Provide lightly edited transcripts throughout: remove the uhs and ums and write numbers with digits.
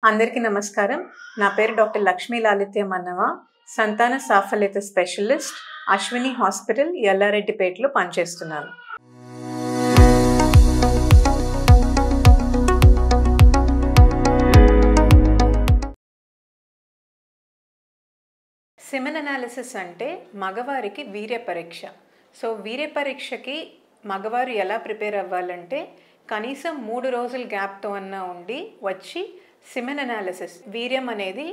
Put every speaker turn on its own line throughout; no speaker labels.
అందరికీ నమస్కారం. నా పేరు డాక్టర్ లక్ష్మీ లాలిత్య మన్నవ. సంతాన సాఫల్యత స్పెషలిస్ట్, అశ్విని హాస్పిటల్, ఎల్లారెడ్డిపేటలో పనిచేస్తున్నాను. సిమెన్ అనాలిసిస్ అంటే మగవారికి వీర్య పరీక్ష. సో వీర్య పరీక్షకి మగవారు ఎలా ప్రిపేర్ అవ్వాలంటే కనీసం 3 రోజుల గ్యాప్తో అన్నా ఉండి వచ్చి సిమెన్ అనాలిసిస్ వీర్యం అనేది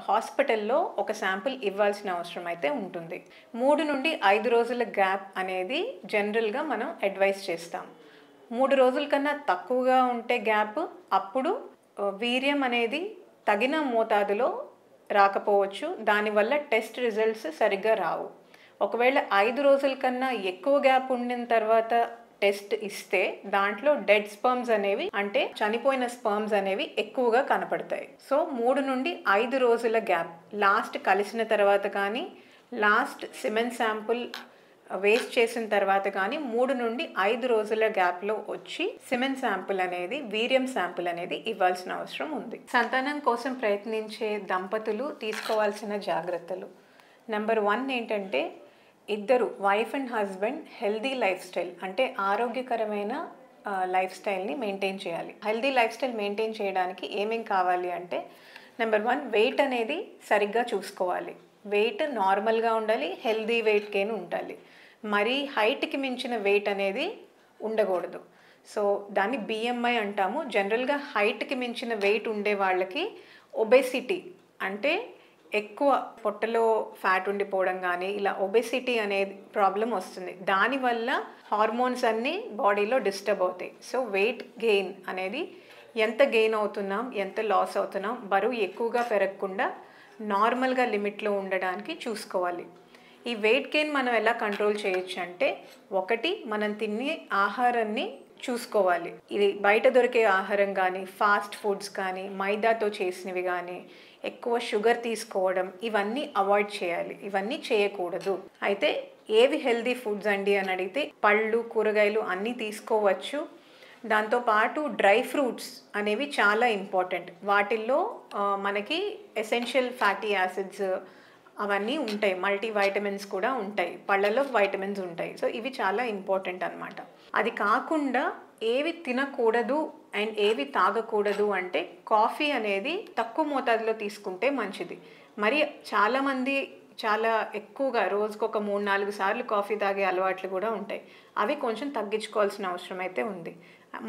హాస్పిటల్లో ఒక శాంపుల్ ఇవ్వాల్సిన అవసరం అయితే ఉంటుంది. 3 నుండి 5 రోజుల గ్యాప్ అనేది జనరల్గా మనం అడ్వైస్ చేస్తాం. 3 రోజుల కన్నా తక్కువగా ఉంటే గ్యాప్, అప్పుడు వీర్యం అనేది తగిన మోతాదులో రాకపోవచ్చు. దానివల్ల టెస్ట్ రిజల్ట్స్ సరిగ్గా రావు. ఒకవేళ 5 రోజుల కన్నా ఎక్కువ గ్యాప్ ఉండిన తర్వాత టెస్ట్ ఇస్తే దాంట్లో డెడ్ స్పర్మ్స్ అనేవి, అంటే చనిపోయిన స్పర్మ్స్ అనేవి ఎక్కువగా కనపడతాయి. సో 3 నుండి 5 రోజుల గ్యాప్, లాస్ట్ కలిసిన తర్వాత కానీ లాస్ట్ సిమెన్ శాంపుల్ వేస్ట్ చేసిన తర్వాత కానీ 3 నుండి 5 రోజుల గ్యాప్లో వచ్చి సిమెన్ శాంపుల్ అనేది, వీర్యం శాంపుల్ అనేది ఇవ్వాల్సిన అవసరం ఉంది. సంతానం కోసం ప్రయత్నించే దంపతులు తీసుకోవాల్సిన జాగ్రత్తలు. నెంబర్ 1 ఏంటంటే ఇద్దరు wife and husband healthy life style, అంటే ఆరోగ్యకరమైన లైఫ్ స్టైల్ని మెయింటైన్ చేయాలి. హెల్దీ లైఫ్ స్టైల్ మెయింటైన్ చేయడానికి ఏమేం కావాలి అంటే నెంబర్ 1 వెయిట్ అనేది సరిగ్గా చూసుకోవాలి. వెయిట్ నార్మల్గా ఉండాలి, హెల్దీ వెయిట్ గెయిన్ ఉండాలి. మరీ హైట్కి మించిన వెయిట్ అనేది ఉండకూడదు. సో దాన్ని బిఎంఐ అంటాము. జనరల్గా హైట్కి మించిన వెయిట్ ఉండే వాళ్ళకి ఒబెసిటీ, అంటే ఎక్కువ పొట్టలో ఫ్యాట్ ఉండిపోవడం కానీ ఇలా ఒబెసిటీ అనేది ప్రాబ్లం వస్తుంది. దానివల్ల హార్మోన్స్ అన్నీ బాడీలో డిస్టర్బ్ అవుతాయి. సో వెయిట్ గెయిన్ అనేది ఎంత గెయిన్ అవుతున్నాం, ఎంత లాస్ అవుతున్నాం, బరువు ఎక్కువగా పెరగకుండా నార్మల్గా లిమిట్లో ఉండడానికి చూసుకోవాలి. ఈ వెయిట్ గెయిన్ మనం ఎలా కంట్రోల్ చేయొచ్చు అంటే, ఒకటి మనం తినే ఆహారాన్ని చూసుకోవాలి. ఇది బయట దొరికే ఆహారం కానీ, ఫాస్ట్ ఫుడ్స్ కానీ, మైదాతో చేసినవి కానీ, ఎక్కువ షుగర్ తీసుకోవడం, ఇవన్నీ అవాయిడ్ చేయాలి. ఇవన్నీ చేయకూడదు. అయితే ఏవి హెల్దీ ఫుడ్స్ అండి అని అడిగితే పళ్ళు, కూరగాయలు అన్నీ తీసుకోవచ్చు. దాంతోపాటు డ్రై ఫ్రూట్స్ అనేవి చాలా ఇంపార్టెంట్. వాటిల్లో మనకి ఎసెన్షియల్ ఫ్యాటీ యాసిడ్స్ అవన్నీ ఉంటాయి, మల్టీ వైటమిన్స్ కూడా ఉంటాయి, పళ్ళలో వైటమిన్స్ ఉంటాయి. సో ఇవి చాలా ఇంపార్టెంట్ అన్నమాట. అది కాకుండా ఏవి తినకూడదు అండ్ ఏవి తాగకూడదు అంటే కాఫీ అనేది తక్కువ మోతాదులో తీసుకుంటే మంచిది. మరి చాలామంది చాలా ఎక్కువగా రోజుకొక 3-4 సార్లు కాఫీ తాగే అలవాట్లు కూడా ఉంటాయి. అవి కొంచెం తగ్గించుకోవాల్సిన అవసరం అయితే ఉంది.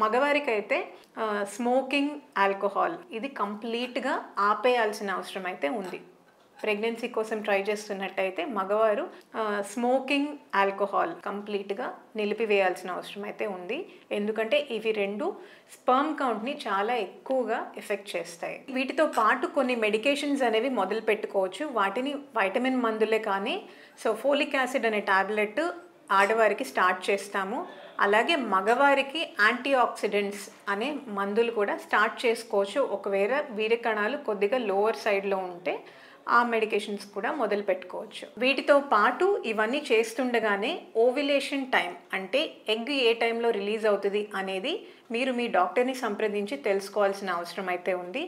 మగవారికి అయితే స్మోకింగ్, ఆల్కహాల్ ఇది కంప్లీట్గా ఆపేయాల్సిన అవసరం అయితే ఉంది. ప్రెగ్నెన్సీ కోసం ట్రై చేస్తున్నట్టయితే మగవారు స్మోకింగ్, ఆల్కహాల్ కంప్లీట్గా నిలిపివేయాల్సిన అవసరం అయితే ఉంది. ఎందుకంటే ఇవి రెండు స్పర్మ్ కౌంట్ని చాలా ఎక్కువగా ఎఫెక్ట్ చేస్తాయి. వీటితో పాటు కొన్ని మెడికేషన్స్ అనేవి మొదలు పెట్టుకోవచ్చు. వాటిని వైటమిన్ మందులే కానీ, సో ఫోలిక్ యాసిడ్ అనే టాబ్లెట్ ఆడవారికి స్టార్ట్ చేస్తాము. అలాగే మగవారికి యాంటీ ఆక్సిడెంట్స్ అనే మందులు కూడా స్టార్ట్ చేసుకోవచ్చు. ఒకవేళ వీర్య కణాలు కొద్దిగా లోవర్ సైడ్లో ఉంటే ఆ మెడికేషన్స్ కూడా మొదలు పెట్టుకోవచ్చు. వీటితో పాటు ఇవన్నీ చేస్తుండగానే ఓవ్యులేషన్ టైం, అంటే ఎగ్ ఏ టైంలో రిలీజ్ అవుతుంది అనేది మీరు మీ డాక్టర్ని సంప్రదించి తెలుసుకోవాల్సిన అవసరం అయితే ఉంది.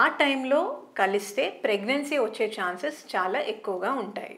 ఆ టైంలో కలిస్తే ప్రెగ్నెన్సీ వచ్చే ఛాన్సెస్ చాలా ఎక్కువగా ఉంటాయి.